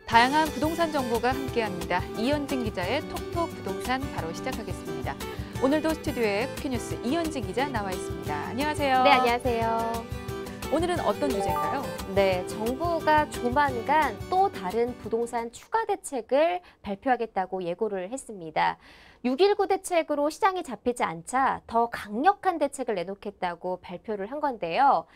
다양한 부동산 정보가 함께합니다. 이현진 기자의 톡톡 부동산 바로 시작하겠습니다. 오늘도 스튜디오에 쿠키뉴스 이현진 기자 나와 있습니다. 안녕하세요. 네, 안녕하세요. 오늘은 어떤 주제인가요? 네, 정부가 조만간 또 다른 부동산 추가 대책을 발표하겠다고 예고를 했습니다. 6.19 대책으로 시장이 잡히지 않자 더 강력한 대책을 내놓겠다고 발표를 한 건데요.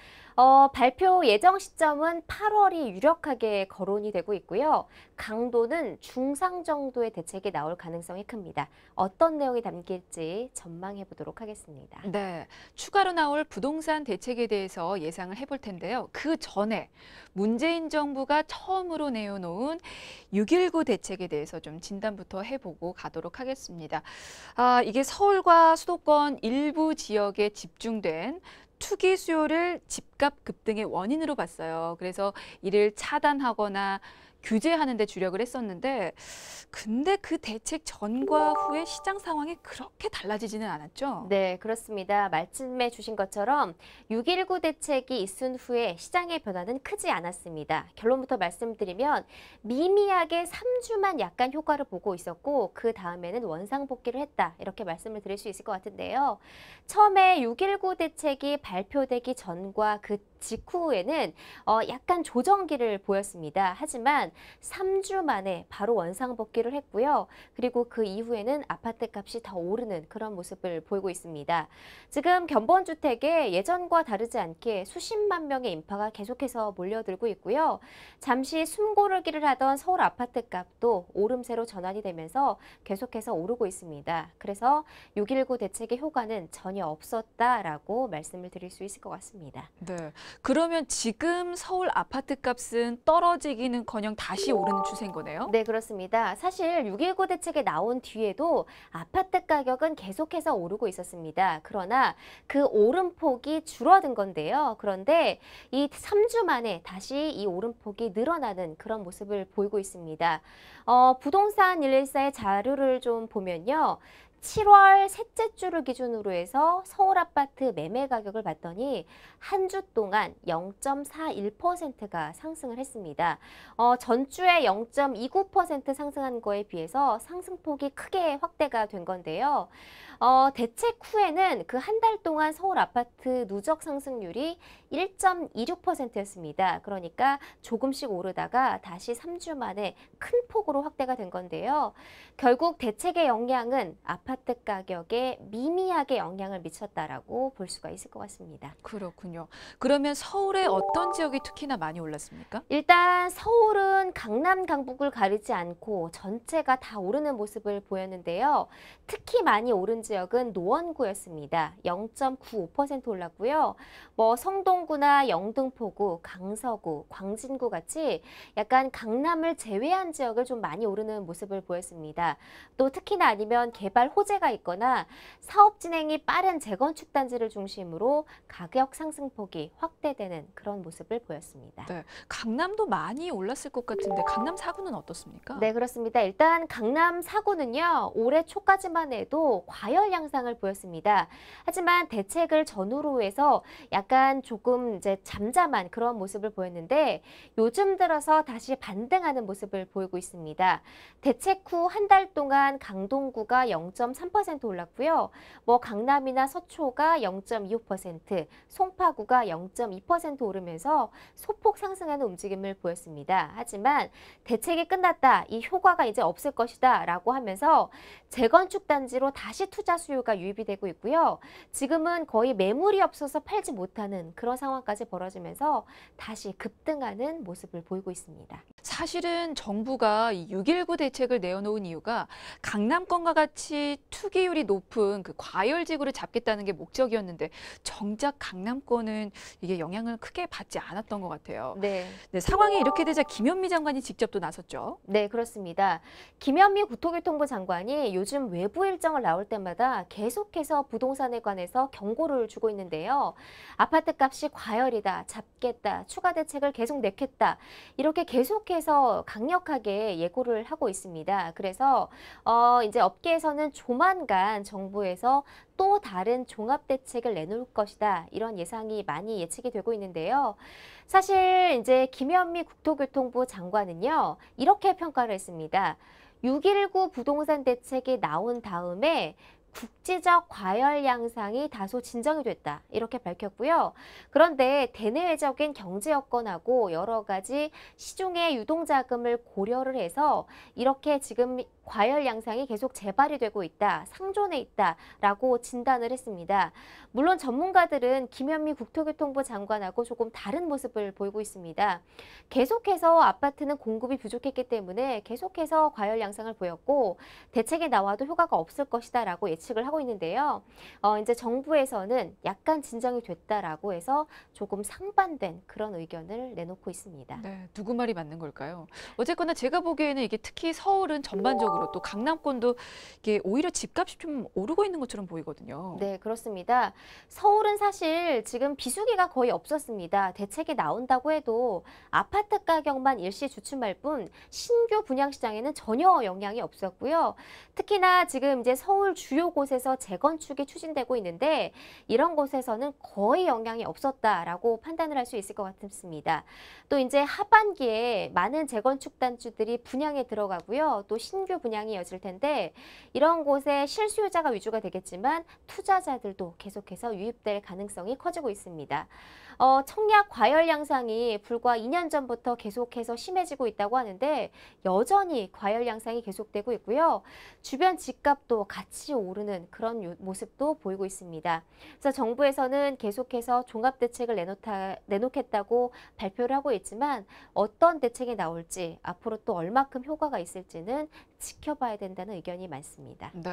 발표 예정 시점은 8월이 유력하게 거론이 되고 있고요. 강도는 중상 정도의 대책이 나올 가능성이 큽니다. 어떤 내용이 담길지 전망해 보도록 하겠습니다. 네, 추가로 나올 부동산 대책에 대해서 예상을 해볼 텐데요. 그 전에 문재인 정부가 처음으로 내어놓은 6.19 대책에 대해서 좀 진단부터 해보고 가도록 하겠습니다. 이게 서울과 수도권 일부 지역에 집중된 투기 수요를 집값 급등의 원인으로 봤어요. 그래서 이를 차단하거나 규제하는 데 주력을 했었는데 근데 그 대책 전과 후에 시장 상황이 그렇게 달라지지는 않았죠? 네, 그렇습니다. 말씀해 주신 것처럼 6.19 대책이 있은 후에 시장의 변화는 크지 않았습니다. 결론부터 말씀드리면 미미하게 3주만 약간 효과를 보고 있었고 그 다음에는 원상복귀를 했다. 이렇게 말씀을 드릴 수 있을 것 같은데요. 처음에 6.19 대책이 발표되기 전과 그 직후에는 약간 조정기를 보였습니다. 하지만 3주 만에 바로 원상복귀를 했고요. 그리고 그 이후에는 아파트 값이 더 오르는 그런 모습을 보이고 있습니다. 지금 견본주택에 예전과 다르지 않게 수십만 명의 인파가 계속해서 몰려들고 있고요. 잠시 숨고르기를 하던 서울 아파트 값도 오름세로 전환이 되면서 계속해서 오르고 있습니다. 그래서 6.19 대책의 효과는 전혀 없었다라고 말씀을 드릴 수 있을 것 같습니다. 네. 그러면 지금 서울 아파트 값은 떨어지기는커녕 다시 오르는 추세인 거네요? 네, 그렇습니다. 사실 6.19 대책에 나온 뒤에도 아파트 가격은 계속해서 오르고 있었습니다. 그러나 그 오름폭이 줄어든 건데요. 그런데 이 3주 만에 다시 이 오름폭이 늘어나는 그런 모습을 보이고 있습니다. 부동산 114의 자료를 좀 보면요. 7월 셋째 주를 기준으로 해서 서울 아파트 매매 가격을 봤더니 한 주 동안 0.41%가 상승을 했습니다. 전주에 0.29% 상승한 거에 비해서 상승폭이 크게 확대가 된 건데요. 대책 후에는 그 한 달 동안 서울 아파트 누적 상승률이 1.26%였습니다. 그러니까 조금씩 오르다가 다시 3주 만에 큰 폭으로 확대가 된 건데요. 결국 대책의 영향은 아파트 가격에 미미하게 영향을 미쳤다라고 볼 수가 있을 것 같습니다. 그렇군요. 그러면 서울의 어떤 지역이 특히나 많이 올랐습니까? 일단 서울은 강남, 강북을 가리지 않고 전체가 다 오르는 모습을 보였는데요. 특히 많이 오른 지역은 노원구였습니다. 0.95% 올랐고요. 성동구나 영등포구, 강서구, 광진구 같이 약간 강남을 제외한 지역을 좀 많이 오르는 모습을 보였습니다. 또 특히나 아니면 개발 호재가 있거나 사업 진행이 빠른 재건축 단지를 중심으로 가격 상승폭이 확대되는 그런 모습을 보였습니다. 네, 강남도 많이 올랐을 것 같은데 강남 4구는 어떻습니까? 네, 그렇습니다. 일단 강남 4구는요. 올해 초까지만 해도 과열 양상을 보였습니다. 하지만 대책을 전후로 해서 약간 조금 이제 잠잠한 그런 모습을 보였는데 요즘 들어서 다시 반등하는 모습을 보이고 있습니다. 대책 후 한 달 동안 강동구가 0.3% 올랐고요. 강남이나 서초가 0.25%, 송파구가 0.2% 오르면서 소폭 상승하는 움직임을 보였습니다. 하지만 대책이 끝났다, 이 효과가 이제 없을 것이다 라고 하면서 재건축 단지로 다시 투자 수요가 유입이 되고 있고요. 지금은 거의 매물이 없어서 팔지 못하는 그런 상황까지 벌어지면서 다시 급등하는 모습을 보이고 있습니다. 사실은 정부가 6.19 대책을 내어놓은 이유가 강남권과 같이 투기율이 높은 그 과열지구를 잡겠다는 게 목적이었는데 정작 강남권은 이게 영향을 크게 받지 않았던 것 같아요. 네, 상황이 이렇게 되자 김현미 장관이 직접 또 나섰죠. 네, 그렇습니다. 김현미 국토교통부 장관이 요즘 외부 일정을 나올 때마다 계속해서 부동산에 관해서 경고를 주고 있는데요. 아파트 값이 과열이다, 잡겠다, 추가 대책을 계속 내겠다 이렇게 계속해서 계속해서 강력하게 예고를 하고 있습니다. 그래서 이제 업계에서는 조만간 정부에서 또 다른 종합대책을 내놓을 것이다. 이런 예상이 많이 예측이 되고 있는데요. 사실 이제 김현미 국토교통부 장관은요, 이렇게 평가를 했습니다. 6.19 부동산 대책이 나온 다음에 국지적 과열 양상이 다소 진정이 됐다. 이렇게 밝혔고요. 그런데 대내외적인 경제 여건하고 여러 가지 시중의 유동자금을 고려를 해서 이렇게 지금 과열 양상이 계속 재발이 되고 있다, 상존해 있다라고 진단을 했습니다. 물론 전문가들은 김현미 국토교통부 장관하고 조금 다른 모습을 보이고 있습니다. 계속해서 아파트는 공급이 부족했기 때문에 계속해서 과열 양상을 보였고 대책이 나와도 효과가 없을 것이다라고 예측을 하고 있는데요. 이제 정부에서는 약간 진정이 됐다라고 해서 조금 상반된 그런 의견을 내놓고 있습니다. 네, 누구 말이 맞는 걸까요? 어쨌거나 제가 보기에는 이게 특히 서울은 전반적으로 또 강남권도 이게 오히려 집값이 좀 오르고 있는 것처럼 보이거든요. 네, 그렇습니다. 서울은 사실 지금 비수기가 거의 없었습니다. 대책이 나온다고 해도 아파트 가격만 일시 주춤할 뿐 신규 분양 시장에는 전혀 영향이 없었고요. 특히나 지금 이제 서울 주요 곳에서 재건축이 추진되고 있는데 이런 곳에서는 거의 영향이 없었다라고 판단을 할 수 있을 것 같습니다. 또 이제 하반기에 많은 재건축 단지들이 분양에 들어가고요. 또 신규 분양이 이어질 텐데 이런 곳에 실수요자가 위주가 되겠지만 투자자들도 계속해서 유입될 가능성이 커지고 있습니다. 청약 과열 양상이 불과 2년 전부터 계속해서 심해지고 있다고 하는데 여전히 과열 양상이 계속되고 있고요. 주변 집값도 같이 오르는 그런 모습도 보이고 있습니다. 그래서 정부에서는 계속해서 종합대책을 내놓겠다고 발표를 하고 있지만 어떤 대책이 나올지 앞으로 또 얼마큼 효과가 있을지는 지켜봐야 된다는 의견이 많습니다. 네.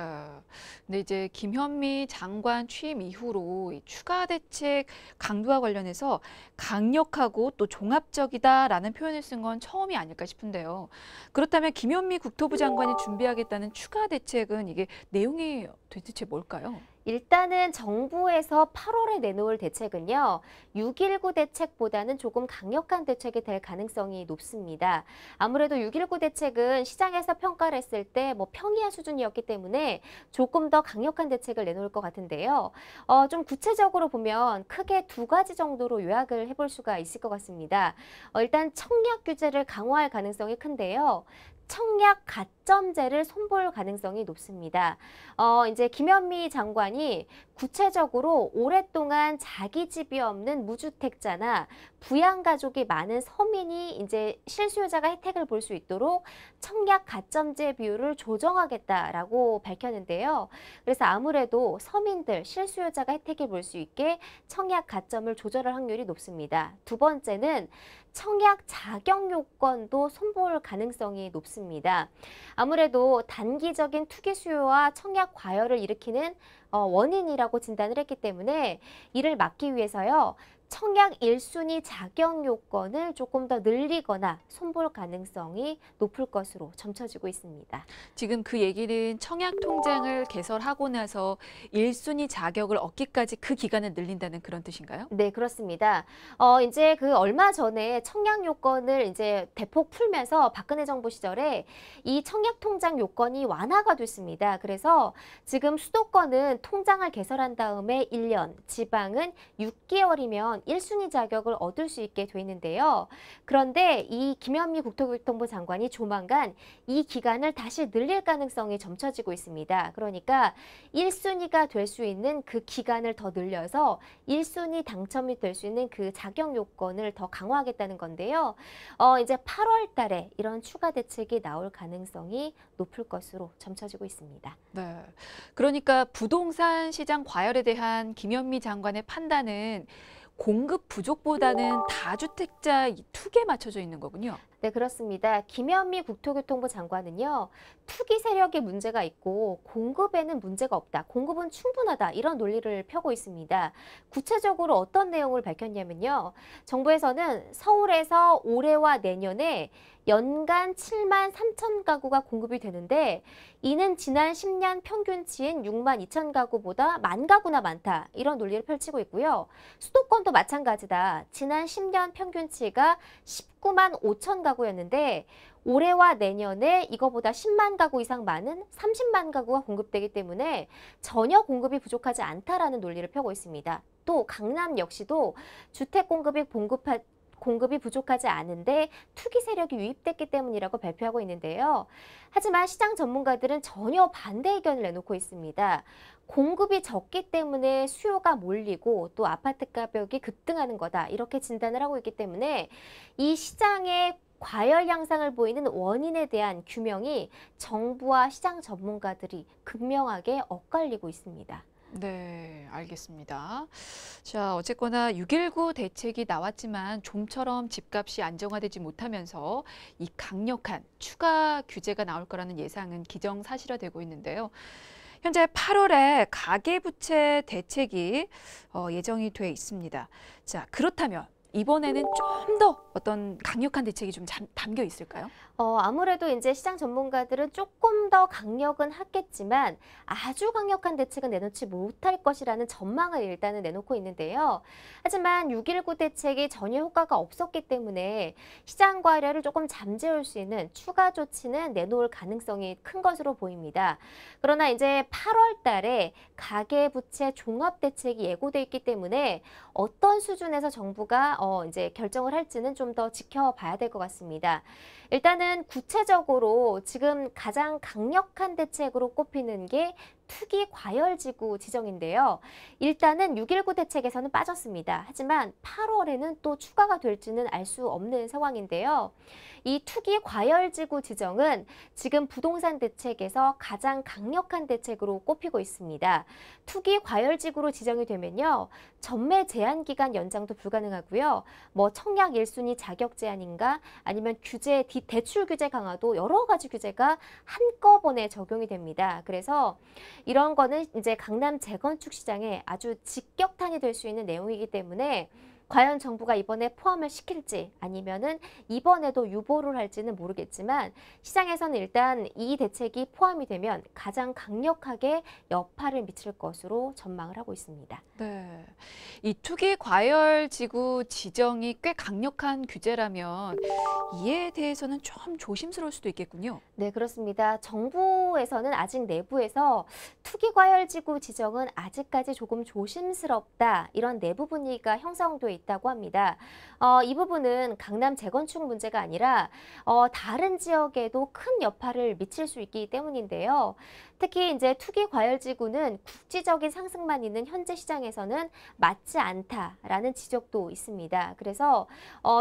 근데 이제 김현미 장관 취임 이후로 이 추가 대책 강도와 관련해서 강력하고 또 종합적이다라는 표현을 쓴 건 처음이 아닐까 싶은데요. 그렇다면 김현미 국토부 장관이 준비하겠다는 추가 대책은 이게 내용이 도대체 뭘까요? 일단은 정부에서 8월에 내놓을 대책은요. 6.19 대책보다는 조금 강력한 대책이 될 가능성이 높습니다. 아무래도 6.19 대책은 시장에서 평가를 했을 때 뭐 평이한 수준이었기 때문에 조금 더 강력한 대책을 내놓을 것 같은데요. 좀 구체적으로 보면 크게 두 가지 정도로 요약을 해볼 수가 있을 것 같습니다. 일단 청약 규제를 강화할 가능성이 큰데요. 청약 가점제를 손볼 가능성이 높습니다. 이제 김현미 장관이 구체적으로 오랫동안 자기 집이 없는 무주택자나 부양가족이 많은 서민이 이제 실수요자가 혜택을 볼 수 있도록 청약 가점제 비율을 조정하겠다라고 밝혔는데요. 그래서 아무래도 서민들, 실수요자가 혜택을 볼 수 있게 청약 가점을 조절할 확률이 높습니다. 두 번째는 청약 자격 요건도 손볼 가능성이 높습니다. 아무래도 단기적인 투기 수요와 청약 과열을 일으키는 원인이라고 진단을 했기 때문에 이를 막기 위해서요. 청약 1순위 자격 요건을 조금 더 늘리거나 손볼 가능성이 높을 것으로 점쳐지고 있습니다. 지금 그 얘기는 청약 통장을 개설하고 나서 1순위 자격을 얻기까지 그 기간을 늘린다는 그런 뜻인가요? 네, 그렇습니다. 이제 그 얼마 전에 청약 요건을 이제 대폭 풀면서 박근혜 정부 시절에 이 청약 통장 요건이 완화가 됐습니다. 그래서 지금 수도권은 통장을 개설한 다음에 1년, 지방은 6개월이면 1순위 자격을 얻을 수 있게 돼 있는데요. 그런데 이 김현미 국토교통부 장관이 조만간 이 기간을 다시 늘릴 가능성이 점쳐지고 있습니다. 그러니까 1순위가 될 수 있는 그 기간을 더 늘려서 1순위 당첨이 될 수 있는 그 자격 요건을 더 강화하겠다는 건데요. 이제 8월 달에 이런 추가 대책이 나올 가능성이 높을 것으로 점쳐지고 있습니다. 네. 그러니까 부동산 시장 과열에 대한 김현미 장관의 판단은 공급 부족보다는 다주택자 투기에 맞춰져 있는 거군요. 네, 그렇습니다. 김현미 국토교통부 장관은요, 투기 세력에 문제가 있고 공급에는 문제가 없다. 공급은 충분하다. 이런 논리를 펴고 있습니다. 구체적으로 어떤 내용을 밝혔냐면요. 정부에서는 서울에서 올해와 내년에 연간 7만 3천 가구가 공급이 되는데 이는 지난 10년 평균치인 6만 2천 가구보다 만 가구나 많다. 이런 논리를 펼치고 있고요. 수도권도 마찬가지다. 지난 10년 평균치가 19만 5천 가구였는데 올해와 내년에 이거보다 10만 가구 이상 많은 30만 가구가 공급되기 때문에 전혀 공급이 부족하지 않다라는 논리를 펴고 있습니다. 또 강남 역시도 주택 공급이 부족하지 않은데 투기 세력이 유입됐기 때문이라고 발표하고 있는데요. 하지만 시장 전문가들은 전혀 반대 의견을 내놓고 있습니다. 공급이 적기 때문에 수요가 몰리고 또 아파트 가격이 급등하는 거다. 이렇게 진단을 하고 있기 때문에 이 시장의 과열 양상을 보이는 원인에 대한 규명이 정부와 시장 전문가들이 극명하게 엇갈리고 있습니다. 네, 알겠습니다. 자, 어쨌거나 6.19 대책이 나왔지만 좀처럼 집값이 안정화되지 못하면서 이 강력한 추가 규제가 나올 거라는 예상은 기정사실화되고 있는데요. 현재 8월에 가계부채 대책이 예정이 돼 있습니다. 자, 그렇다면 이번에는 좀 더 어떤 강력한 대책이 좀 담겨 있을까요? 아무래도 이제 시장 전문가들은 조금 더 강력은 하겠지만 아주 강력한 대책은 내놓지 못할 것이라는 전망을 일단은 내놓고 있는데요. 하지만 6.19 대책이 전혀 효과가 없었기 때문에 시장 과열을 조금 잠재울 수 있는 추가 조치는 내놓을 가능성이 큰 것으로 보입니다. 그러나 이제 8월 달에 가계부채 종합대책이 예고돼 있기 때문에 어떤 수준에서 정부가 이제 결정을 할지는 좀 더 지켜봐야 될 것 같습니다. 일단은 구체적으로 지금 가장 강력한 대책으로 꼽히는 게 투기 과열지구 지정인데요. 일단은 6.19 대책에서는 빠졌습니다. 하지만 8월에는 또 추가가 될지는 알 수 없는 상황인데요. 이 투기 과열지구 지정은 지금 부동산 대책에서 가장 강력한 대책으로 꼽히고 있습니다. 투기 과열지구로 지정이 되면요. 전매 제한 기간 연장도 불가능하고요. 뭐 청약 1순위 자격 제한인가 아니면 대출 규제 강화도 여러 가지 규제가 한꺼번에 적용이 됩니다. 그래서 이런 거는 이제 강남 재건축 시장에 아주 직격탄이 될 수 있는 내용이기 때문에 과연 정부가 이번에 포함을 시킬지 아니면은 이번에도 유보를 할지는 모르겠지만 시장에서는 일단 이 대책이 포함이 되면 가장 강력하게 여파를 미칠 것으로 전망을 하고 있습니다. 네. 이 투기 과열 지구 지정이 꽤 강력한 규제라면 이에 대해서는 좀 조심스러울 수도 있겠군요. 네, 그렇습니다. 정부에서는 아직 내부에서 투기 과열 지구 지정은 아직까지 조금 조심스럽다. 이런 내부 분위기가 형성돼 있다고 합니다. 이 부분은 강남 재건축 문제가 아니라 다른 지역에도 큰 여파를 미칠 수 있기 때문인데요. 특히 이제 투기 과열 지구는 국지적인 상승만 있는 현재 시장에서는 맞지 않다라는 지적도 있습니다. 그래서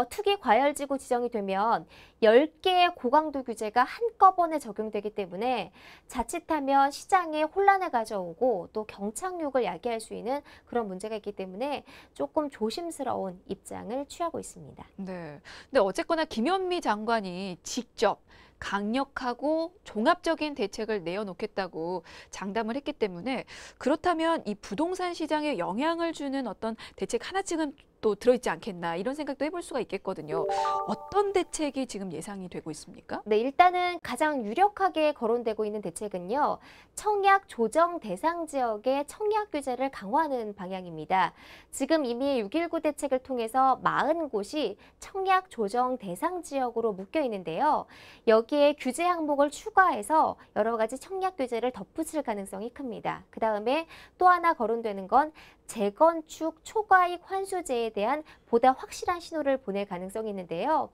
투기 과열 지구 지정이 되면 10개의 고강도 규제가 한꺼번에 적용되기 때문에 자칫하면 시장에 혼란을 가져오고 또 경착륙을 야기할 수 있는 그런 문제가 있기 때문에 조금 조심스러운 입장을 취하고 있습니다. 네. 근데 어쨌거나 김현미 장관이 직접 강력하고 종합적인 대책을 내어놓겠다고 장담을 했기 때문에 그렇다면 이 부동산 시장에 영향을 주는 어떤 대책 하나쯤은 또 들어있지 않겠나 이런 생각도 해볼 수가 있겠거든요. 어떤 대책이 지금 예상이 되고 있습니까? 네, 일단은 가장 유력하게 거론되고 있는 대책은요. 청약 조정 대상 지역의 청약 규제를 강화하는 방향입니다. 지금 이미 6.19 대책을 통해서 40곳이 청약 조정 대상 지역으로 묶여 있는데요. 여기에 규제 항목을 추가해서 여러 가지 청약 규제를 덧붙일 가능성이 큽니다. 그 다음에 또 하나 거론되는 건 재건축 초과이익 환수제에 대한 보다 확실한 신호를 보낼 가능성이 있는데요.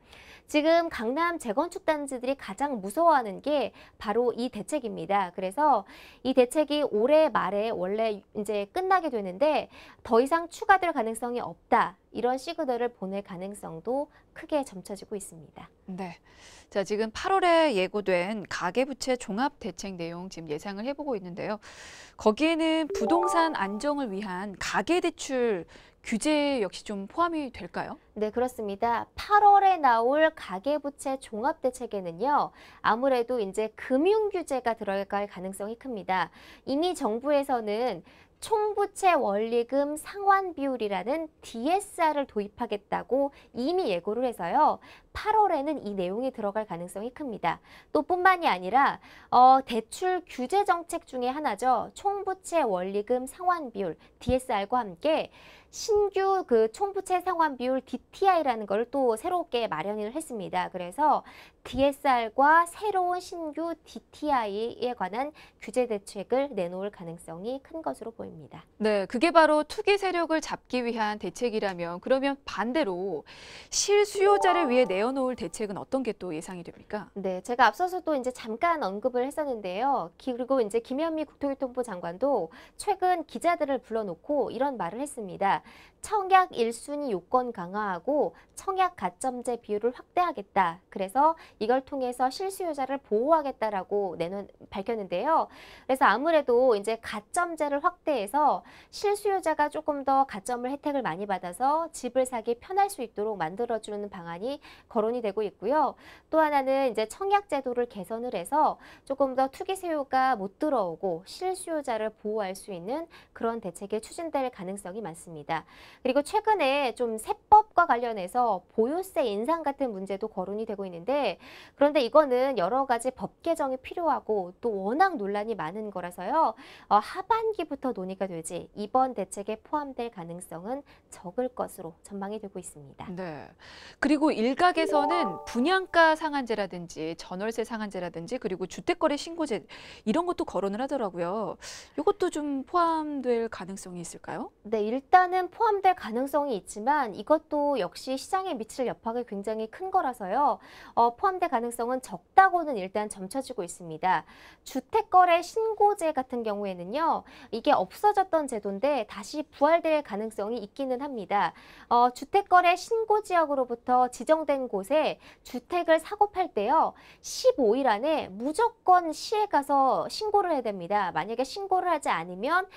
지금 강남 재건축 단지들이 가장 무서워하는 게 바로 이 대책입니다. 그래서 이 대책이 올해 말에 원래 이제 끝나게 되는데 더 이상 추가될 가능성이 없다. 이런 시그널을 보낼 가능성도 크게 점쳐지고 있습니다. 네. 자, 지금 8월에 예고된 가계부채 종합대책 내용 지금 예상을 해보고 있는데요. 거기에는 부동산 안정을 위한 가계대출 규제 역시 좀 포함이 될까요? 네, 그렇습니다. 8월에 나올 가계부채 종합대책에는요, 아무래도 이제 금융규제가 들어갈 가능성이 큽니다. 이미 정부에서는 총부채 원리금 상환 비율이라는 DSR을 도입하겠다고 이미 예고를 해서요. 8월에는 이 내용이 들어갈 가능성이 큽니다. 또 뿐만이 아니라 대출 규제 정책 중에 하나죠. 총부채 원리금 상환 비율 DSR과 함께 신규 그 총부채 상환 비율 DTI라는 걸 또 새롭게 마련을 했습니다. 그래서 DSR과 새로운 신규 DTI에 관한 규제 대책을 내놓을 가능성이 큰 것으로 보입니다. 네, 그게 바로 투기 세력을 잡기 위한 대책이라면 그러면 반대로 실수요자를 위해 내어놓을 대책은 어떤 게 또 예상이 됩니까? 네, 제가 앞서서도 이제 잠깐 언급을 했었는데요. 그리고 이제 김현미 국토교통부 장관도 최근 기자들을 불러놓고 이런 말을 했습니다. 청약 1순위 요건 강화하고 청약 가점제 비율을 확대하겠다. 그래서 이걸 통해서 실수요자를 보호하겠다라고 밝혔는데요. 그래서 아무래도 이제 가점제를 확대해서 실수요자가 조금 더 가점을 혜택을 많이 받아서 집을 사기 편할 수 있도록 만들어주는 방안이 거론이 되고 있고요. 또 하나는 이제 청약 제도를 개선을 해서 조금 더 투기 수요가 못 들어오고 실수요자를 보호할 수 있는 그런 대책이 추진될 가능성이 많습니다. 그리고 최근에 좀 세법과 관련해서 보유세 인상 같은 문제도 거론이 되고 있는데 그런데 이거는 여러 가지 법 개정이 필요하고 또 워낙 논란이 많은 거라서요. 하반기부터 논의가 되지 이번 대책에 포함될 가능성은 적을 것으로 전망이 되고 있습니다. 네. 그리고 일각에서는 분양가 상한제라든지 전월세 상한제라든지 그리고 주택거래 신고제 이런 것도 거론을 하더라고요. 이것도 좀 포함될 가능성이 있을까요? 네, 일단은 포함될 가능성이 있지만 이것도 역시 시장에 미칠 여파가 굉장히 큰 거라서요. 포함될 가능성은 적다고는 일단 점쳐지고 있습니다. 주택거래 신고제 같은 경우에는요. 이게 없어졌던 제도인데 다시 부활될 가능성이 있기는 합니다. 주택거래 신고지역으로부터 지정된 곳에 주택을 사고 팔 때요. 15일 안에 무조건 시에 가서 신고를 해야 됩니다. 만약에 신고를 하지 않으면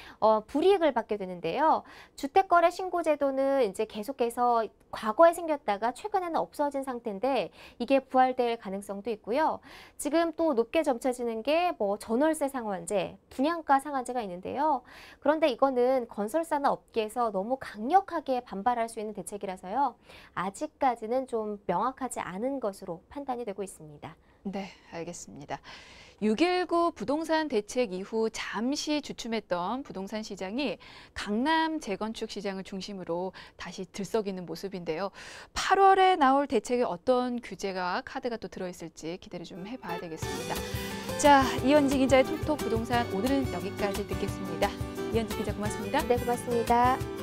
불이익을 받게 되는데요. 주택거래 신고제도는 이제 계속해서 과거에 생겼다가 최근에는 없어진 상태인데 이게 부활될 가능성도 있고요. 지금 또 높게 점쳐지는 게 뭐 전월세 상한제, 분양가 상한제가 있는데요. 그런데 이거는 건설사나 업계에서 너무 강력하게 반발할 수 있는 대책이라서요. 아직까지는 좀 명확하지 않은 것으로 판단이 되고 있습니다. 네, 알겠습니다. 6.19 부동산 대책 이후 잠시 주춤했던 부동산 시장이 강남 재건축 시장을 중심으로 다시 들썩이는 모습인데요. 8월에 나올 대책에 어떤 규제가 카드가 또 들어있을지 기대를 좀 해봐야 되겠습니다. 자, 이현지 기자의 톡톡 부동산 오늘은 여기까지 듣겠습니다. 이현지 기자 고맙습니다. 네, 고맙습니다.